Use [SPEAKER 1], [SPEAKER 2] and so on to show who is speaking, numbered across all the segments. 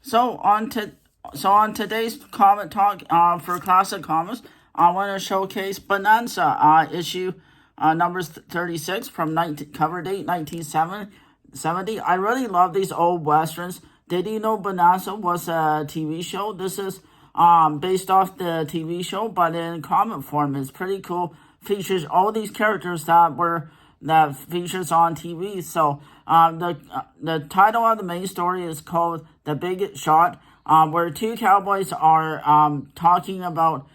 [SPEAKER 1] So on to on today's comic talk for classic comics, I want to showcase Bonanza issue number 36 from cover date 1970. I really love these old westerns. Did you know Bonanza was a TV show? This is based off the TV show, but in comic form. It's pretty cool. Features all these characters that features on TV. So the title of the main story is called The Big Shot, where two cowboys are talking about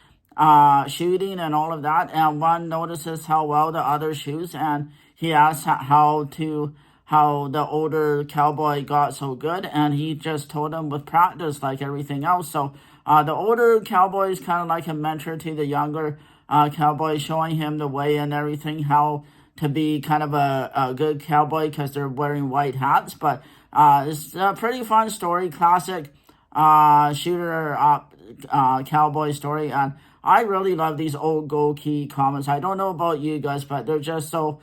[SPEAKER 1] shooting and all of that, and one notices how well the other shoots, and he asks how the older cowboy got so good, and he just told him with practice like everything else. So the older cowboy is kind of like a mentor to the younger cowboy, showing him the way and everything, how to be kind of a good cowboy because they're wearing white hats. But it's a pretty fun story, classic shooter cowboy story, and I really love these old Gold Key comics. I don't know about you guys, but they're just so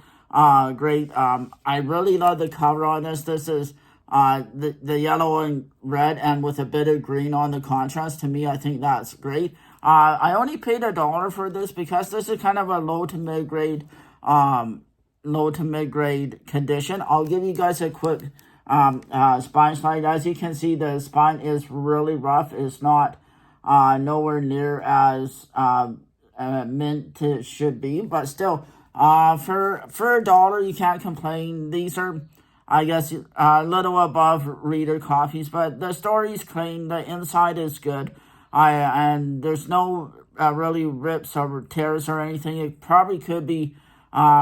[SPEAKER 1] great. I really love the cover on this. This is the yellow and red, and with a bit of green on the contrast. To me, I think that's great. I only paid $1 for this because this is kind of a low to mid grade condition. I'll give you guys a quick spine slide. As you can see, the spine is really rough. It's not nowhere near as mint to should be, but still, for $1 you can't complain. These are, I guess, a little above reader copies, but the story's clean. The inside is good. And there's no really rips or tears or anything. It probably could be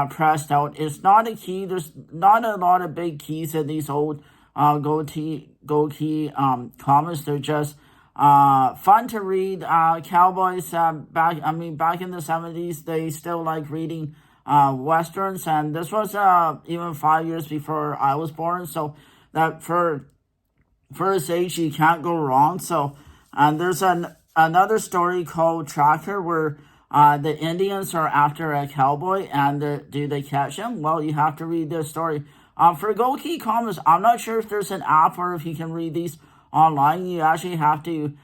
[SPEAKER 1] pressed out. It's not a key. There's not a lot of big keys in these old Gold Key comics. They're just fun to read. Cowboys back in the 70s, they still like reading westerns, and this was even 5 years before I was born. So that for its age, you can't go wrong. So and there's another story called Tracker, where the Indians are after a cowboy, and do they catch him? Well, you have to read this story. For Gold Key Comics, I'm not sure if there's an app or if you can read these online. You actually have to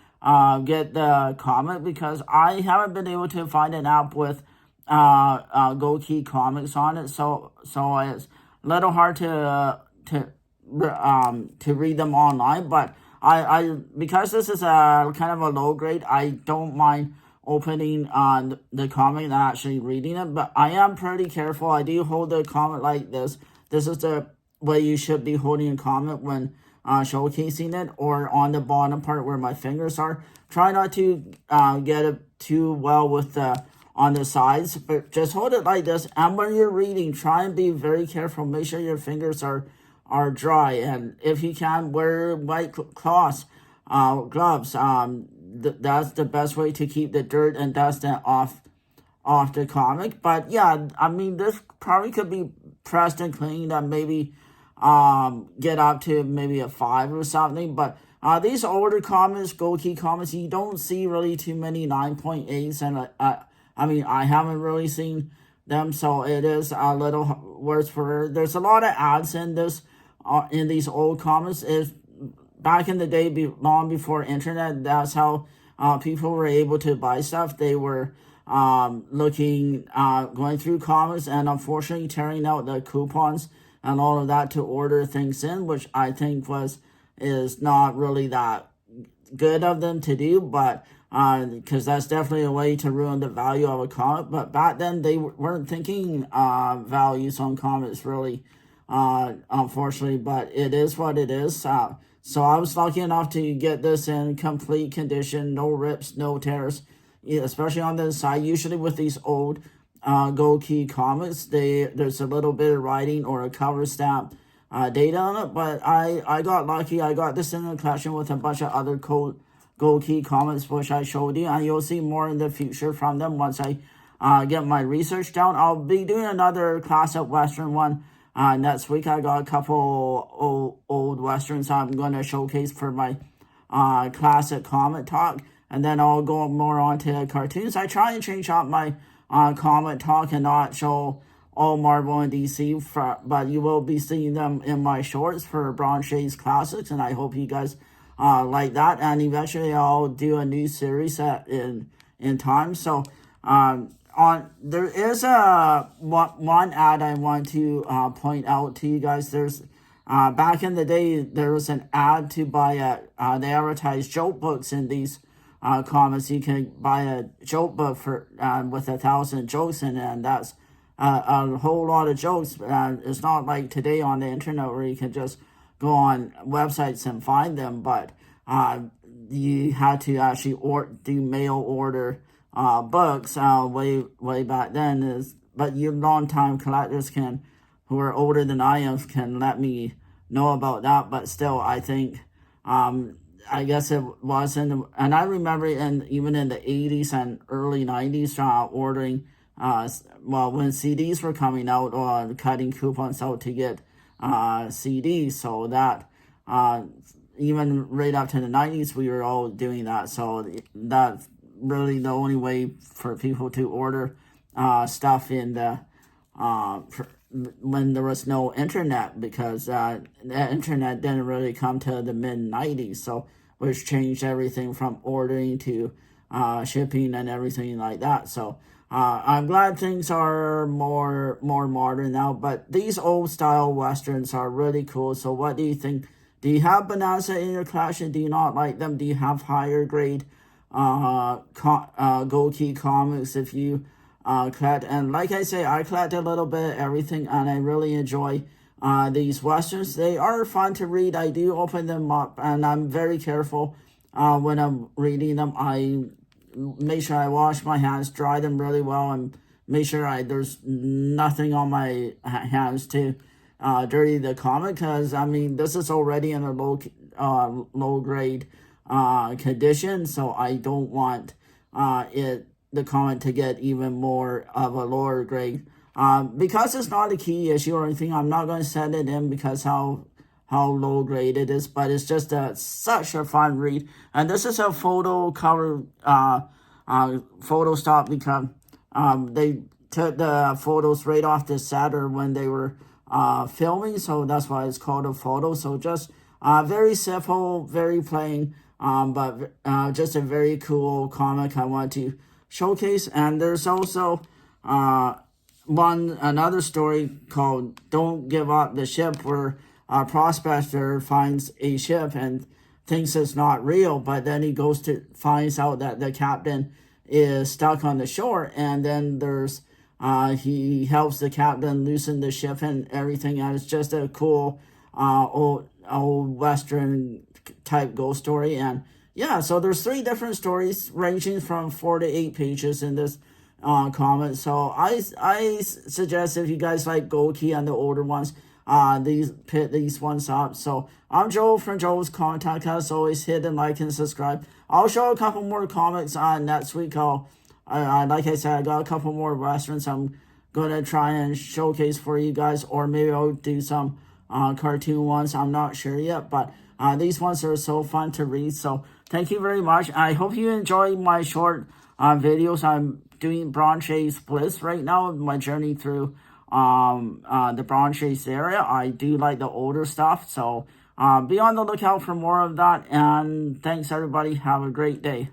[SPEAKER 1] get the comic, because I haven't been able to find an app with Gold Key Comics on it. So it's a little hard to read them online, but I because this is a kind of a low grade, I don't mind opening the comic and actually reading it, but I am pretty careful. I do hold the comic like this. This is the way you should be holding a comic when showcasing it, or on the bottom part where my fingers are. Try not to get it too well with the on the sides, but just hold it like this. And when you're reading, try and be very careful. Make sure your fingers are dry, and if you can, wear white cloths, gloves. That's the best way to keep the dirt and dust off the comic. But yeah, I mean, this probably could be pressed and cleaned and maybe get up to maybe a 5 or something. But these older comics, Gold Key comics, you don't see really too many 9.8s, and I mean, I haven't really seen them, so it is a little worse for her. There's a lot of ads in these old comics. If back in the day, long before internet, that's how people were able to buy stuff. They were going through comics, and unfortunately tearing out the coupons and all of that to order things in, which I think is not really that good of them to do, but because that's definitely a way to ruin the value of a comic. But back then, they weren't thinking values on comics, really, unfortunately, but it is what it is. So I was lucky enough to get this in complete condition, no rips, no tears, especially on the side. Usually with these old Gold Key comics, there's a little bit of writing or a cover stamp data on it, but I got lucky. I got this in the collection with a bunch of other Gold Key comics, which I showed you, and you'll see more in the future from them once I get my research down. I'll be doing another classic Western one next week. I got a couple old Westerns I'm going to showcase for my classic comic talk, and then I'll go more on to cartoons. I try and change up my comic talk and not show all Marvel and DC, but you will be seeing them in my shorts for Bronze Shades Classics, and I hope you guys like that, and eventually I'll do a new series in time. So on there is a one ad I want to point out to you guys. There's back in the day there was an ad to buy they advertise joke books in these comics. You can buy a joke book for with 1,000 jokes in it, and that's a whole lot of jokes. It's not like today on the internet where you can just go on websites and find them, but you had to actually do mail order books way back then. But you long time collectors who are older than I am can let me know about that. But still, I think I guess it was and I remember even in the 80s and early 90s ordering when CDs were coming out or cutting coupons out to get CDs, so that even right up to the 90s we were all doing that. So that's really the only way for people to order stuff in the when there was no internet, because the internet didn't really come to the mid-90s, so which changed everything from ordering to shipping and everything like that. So I'm glad things are more modern now, but these old style westerns are really cool. So what do you think? Do you have Bonanza in your collection? Do you not like them? Do you have higher grade Gold Key comics if you collect? And like I say, I collect a little bit of everything, and I really enjoy these westerns. They are fun to read. I do open them up, and I'm very careful when I'm reading them. I make sure I wash my hands, dry them really well, and make sure there's nothing on my hands to dirty the comic, because I mean this is already in a low grade condition, so I don't want the comic to get even more of a lower grade. Because it's not a key issue or anything, I'm not going to send it in because how low grade it is, but it's just such a fun read. And this is a photo cover photo stop, because they took the photos right off the set or when they were filming, so that's why it's called a photo. So just very simple, very plain, but just a very cool comic I want to showcase. And there's also another story called "Don't Give Up the Ship," where a prospector finds a ship and thinks it's not real, but then he finds out that the captain is stuck on the shore, and then he helps the captain loosen the ship and everything, and it's just a cool old western type ghost story. And yeah, so there's 3 different stories ranging from 4 to 8 pages in this comic. So I suggest, if you guys like Gold Key and the older ones, pick these ones up. So I'm Joel from Joel's Contact. As always, hit and like and subscribe. I'll show a couple more comics next week. Like I said, I got a couple more westerns I'm gonna try and showcase for you guys, or maybe I'll do some cartoon ones. I'm not sure yet, but these ones are so fun to read. So thank you very much. I hope you enjoy my short videos. I'm doing Bronze Age Bliss right now, my journey through the Bronze Age area. I do like the older stuff, so be on the lookout for more of that. And thanks everybody. Have a great day.